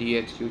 DHQ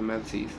MLCs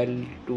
L2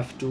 F2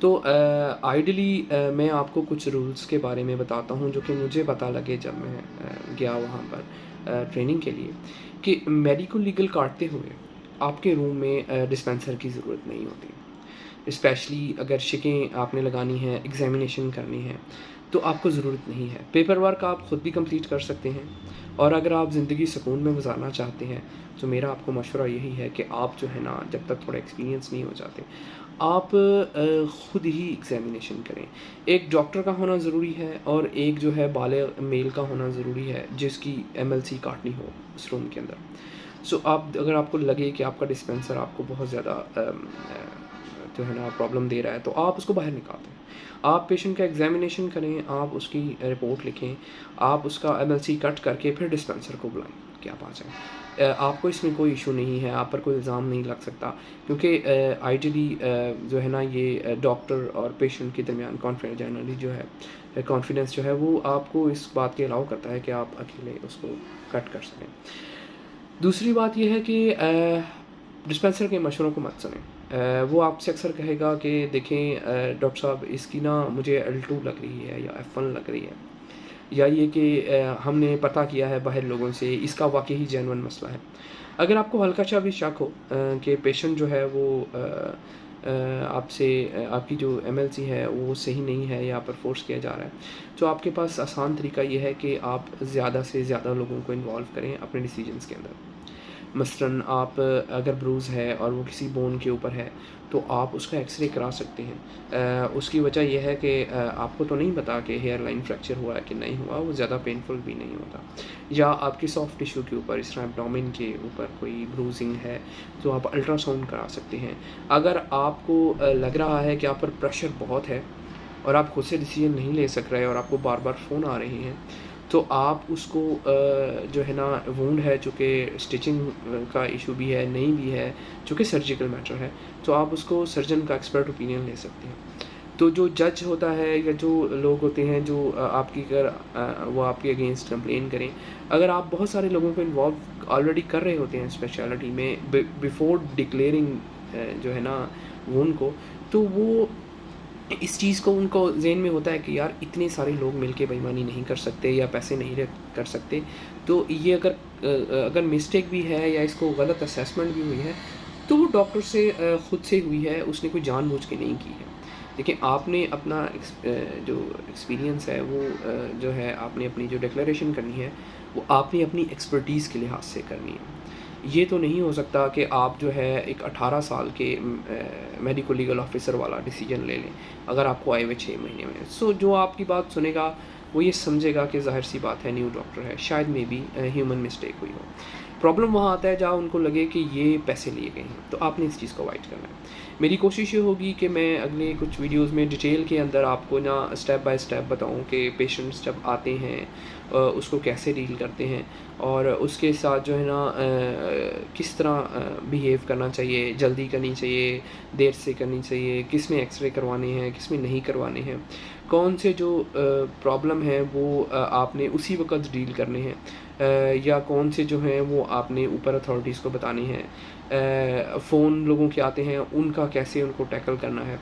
تو ideally میں آپ کو کچھ رولس کے بارے میں بتاتا ہوں جو کہ مجھے پتہ لگے جب میں گیا وہاں پر ٹریننگ کے لیے، کہ میڈیکل لیگل کاٹتے ہوئے آپ کے روم میں ڈسپینسر کی ضرورت نہیں ہوتی، اسپیشلی اگر شکیں آپ نے لگانی ہیں، ایگزامینیشن کرنی ہے تو آپ کو ضرورت نہیں ہے۔ پیپر ورک آپ خود بھی کمپلیٹ کر سکتے ہیں، اور اگر آپ زندگی سکون میں گزارنا چاہتے ہیں تو میرا آپ کو مشورہ یہی ہے کہ آپ جو ہے نا، جب تک تھوڑا ایکسپیرینس نہیں ہو جاتے، آپ خود ہی ایگزامینیشن کریں۔ ایک ڈاکٹر کا ہونا ضروری ہے، اور ایک جو ہے بالغ میل کا ہونا ضروری ہے جس کی MLC کاٹنی ہو اس روم کے اندر۔ سو آپ اگر آپ کو لگے کہ آپ کا ڈسپینسر آپ کو بہت زیادہ جو ہے نا پرابلم دے رہا ہے، تو آپ اس کو باہر نکال دیں۔ آپ پیشنٹ کا ایگزامینیشن کریں، آپ اس کی رپورٹ لکھیں، آپ اس کا MLC کٹ کر کے پھر ڈسپینسر کو بلائیں کہ آپ آ جائیں۔ آپ کو اس میں کوئی ایشو نہیں ہے، آپ پر کوئی الزام نہیں لگ سکتا، کیونکہ آئیڈلی جو ہے نا یہ ڈاکٹر اور پیشنٹ کے درمیان کانفیڈینشلی جو ہے، کانفیڈنس جو ہے وہ آپ کو اس بات کے الاؤ کرتا ہے کہ آپ اکیلے اس کو کٹ کر سکیں۔ دوسری بات یہ ہے کہ ڈسپینسر کے مشوروں کو مت سنیں۔ وہ آپ سے اکثر کہے گا کہ دیکھیں ڈاکٹر صاحب اس کی نا مجھے L2 لگ رہی ہے یا F1 لگ رہی ہے، یا یہ کہ ہم نے پتہ کیا ہے باہر لوگوں سے، اس کا واقعی جینون مسئلہ ہے۔ اگر آپ کو ہلکا سا بھی شک ہو کہ پیشنٹ جو ہے وہ آپ سے آپ کی جو MLC ہے وہ صحیح نہیں ہے یا پر فورس کیا جا رہا ہے، تو آپ کے پاس آسان طریقہ یہ ہے کہ آپ زیادہ سے زیادہ لوگوں کو انوالو کریں اپنے ڈیسیجنس کے اندر۔ مثلاً آپ اگر بروز ہے اور وہ کسی بون کے اوپر ہے تو آپ اس کا ایکس رے کرا سکتے ہیں۔ اس کی وجہ یہ ہے کہ آپ کو تو نہیں پتا کہ ہیئر لائن فریکچر ہوا ہے کہ نہیں ہوا، وہ زیادہ پینفل بھی نہیں ہوتا۔ یا آپ کی سافٹ ٹیشو کے اوپر، اس طرح ایبڈومن کے اوپر کوئی بروزنگ ہے تو آپ الٹرا ساؤنڈ کرا سکتے ہیں۔ اگر آپ کو لگ رہا ہے کہ آپ پر پریشر بہت ہے اور آپ خود سے ڈیسیجن نہیں لے سک رہے اور آپ کو بار بار فون آ رہے ہیں، تو آپ اس کو جو ہے نا وونڈ ہے، چونکہ اسٹچنگ کا ایشو بھی ہے، نہیں بھی ہے، چونکہ سرجیکل میٹر ہے، تو آپ اس کو سرجن کا ایکسپرٹ اوپینین لے سکتے ہیں۔ تو جو جج ہوتا ہے یا جو لوگ ہوتے ہیں جو آپ کی وہ آپ کے اگینسٹ کمپلین کریں، اگر آپ بہت سارے لوگوں کو انوالو آلریڈی کر رہے ہوتے ہیں اسپیشلٹی میں بیفور ڈکلیئرنگ جو ہے نا وونڈ کو، تو وہ اس چیز کو ان کو ذہن میں ہوتا ہے کہ یار اتنے سارے لوگ مل کے بےایمانی نہیں کر سکتے یا پیسے نہیں کر سکتے، تو یہ اگر مسٹیک بھی ہے یا اس کو غلط اسیسمنٹ بھی ہوئی ہے تو وہ ڈاکٹر سے خود سے ہوئی ہے، اس نے کوئی جان بوجھ کے نہیں کی ہے۔ دیکھیں آپ نے اپنا جو ایکسپیرینس ہے وہ جو ہے آپ نے اپنی جو ڈکلیریشن کرنی ہے وہ آپ نے اپنی ایکسپرٹیز کے لحاظ سے کرنی ہے۔ یہ تو نہیں ہو سکتا کہ آپ جو ہے ایک 18 سال کے میڈیکل لیگل آفیسر والا ڈیسیجن لے لیں اگر آپ کو آئے ہوئے 6 مہینے میں۔ سو جو آپ کی بات سنے گا وہ یہ سمجھے گا کہ ظاہر سی بات ہے نیو ڈاکٹر ہے، شاید میں بھی ہیومن مسٹیک ہوئی ہو۔ پرابلم وہاں آتا ہے جہاں ان کو لگے کہ یہ پیسے لیے گئے ہیں، تو آپ نے اس چیز کو اوائڈ کرنا ہے۔ میری کوشش یہ ہوگی کہ میں اگلے کچھ ویڈیوز میں ڈیٹیل کے اندر آپ کو نا اسٹیپ بائی اسٹیپ بتاؤں کہ پیشنٹس جب آتے ہیں اس کو کیسے ڈیل کرتے ہیں، اور اس کے ساتھ جو ہے نا کس طرح بیہیو کرنا چاہیے، جلدی کرنی چاہیے، دیر سے کرنی چاہیے، کس میں ایکس رے کروانے ہیں، کس میں نہیں کروانے ہیں، کون سے جو پرابلم ہیں وہ آپ نے اسی وقت ڈیل کرنے ہیں، یا کون سے جو ہیں وہ آپ نے اوپر اتھارٹیز کو بتانے ہیں، فون لوگوں کے آتے ہیں ان کا کیسے ان کو ٹیکل کرنا ہے۔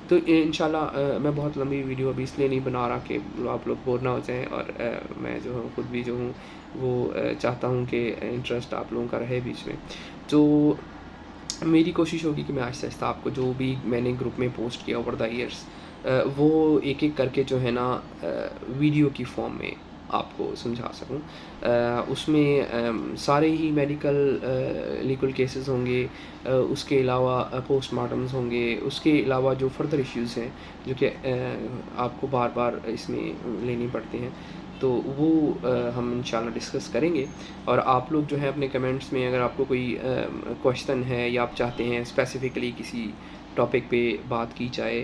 تو انشاءاللہ میں بہت لمبی ویڈیو ابھی اس لیے نہیں بنا رہا کہ آپ لوگ بور نہ ہو جائیں، اور میں جو ہوں خود بھی جو ہوں وہ چاہتا ہوں کہ انٹرسٹ آپ لوگوں کا رہے بیچ میں۔ تو میری کوشش ہوگی کہ میں آہستہ آہستہ آپ کو جو بھی میں نے گروپ میں پوسٹ کیا اوور دا ایئرس وہ ایک ایک کر کے جو ہے نا ویڈیو کی فارم میں آپ کو سمجھا سکوں۔ اس میں سارے ہی میڈیکل لیگل کیسز ہوں گے، اس کے علاوہ پوسٹ مارٹمز ہوں گے، اس کے علاوہ جو فردر ایشوز ہیں جو کہ آپ کو بار بار اس میں لینی پڑتے ہیں، تو وہ ہم انشاءاللہ ڈسکس کریں گے۔ اور آپ لوگ جو ہے اپنے کمنٹس میں اگر آپ کو کوئی کویشچن ہے یا آپ چاہتے ہیں اسپیسیفکلی کسی ٹاپک پہ بات کی جائے،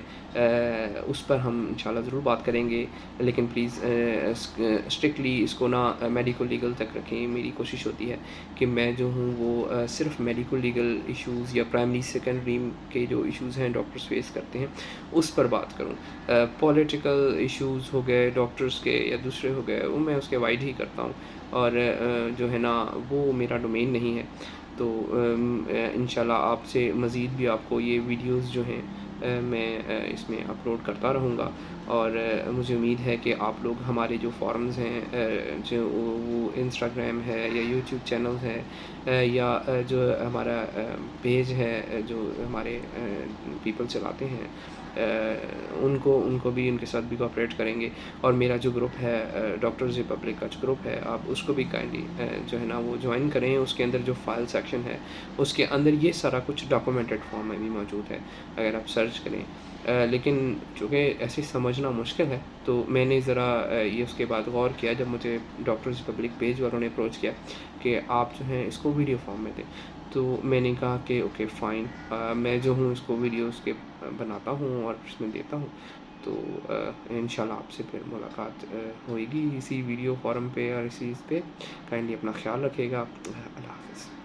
اس پر ہم انشاءاللہ ضرور بات کریں گے، لیکن پلیز اسٹرکٹلی اس کو نا میڈیکل لیگل تک رکھیں۔ میری کوشش ہوتی ہے کہ میں جو ہوں وہ صرف میڈیکل لیگل ایشوز یا پرائمری سیکنڈری کے جو ایشوز ہیں ڈاکٹرز فیس کرتے ہیں اس پر بات کروں۔ پولیٹیکل ایشوز ہو گئے ڈاکٹرز کے یا دوسرے ہو گئے، وہ میں اس کے وائڈ ہی کرتا ہوں، اور جو ہے نا وہ میرا ڈومین نہیں ہے۔ تو انشاءاللہ آپ سے مزید بھی آپ کو یہ ویڈیوز جو ہیں میں اس میں اپلوڈ کرتا رہوں گا، اور مجھے امید ہے کہ آپ لوگ ہمارے جو فورمز ہیں، جو وہ انسٹاگرام ہے یا یوٹیوب چینل ہے، یا جو ہمارا پیج ہے، جو ہمارے پیپل چلاتے ہیں، ان کو بھی ان کے ساتھ بھی کوآپریٹ کریں گے، اور میرا جو گروپ ہے ڈاکٹرز ریپبلک کا جو گروپ ہے، آپ اس کو بھی کائنڈلی جو ہے نا وہ جوائن کریں۔ اس کے اندر جو فائل سیکشن ہے اس کے اندر یہ سارا کچھ ڈاکومنٹڈ فارم میں بھی موجود ہے، اگر آپ سرچ کریں۔ لیکن چونکہ ایسے سمجھنا مشکل ہے، تو میں نے ذرا یہ اس کے بعد غور کیا جب مجھے ڈاکٹرز ریپبلک پیج والوں نے اپروچ کیا کہ آپ جو ہیں اس کو ویڈیو فارم میں دیں، تو میں نے کہا کہ اوکے فائن، میں جو ہوں اس کو ویڈیوز کے بناتا ہوں اور اس میں دیتا ہوں۔ تو انشاءاللہ آپ سے پھر ملاقات ہوئے گی اسی ویڈیو فورم پہ اور اسی اس پہ۔ کائنڈلی اپنا خیال رکھیے گا۔ اللہ حافظ۔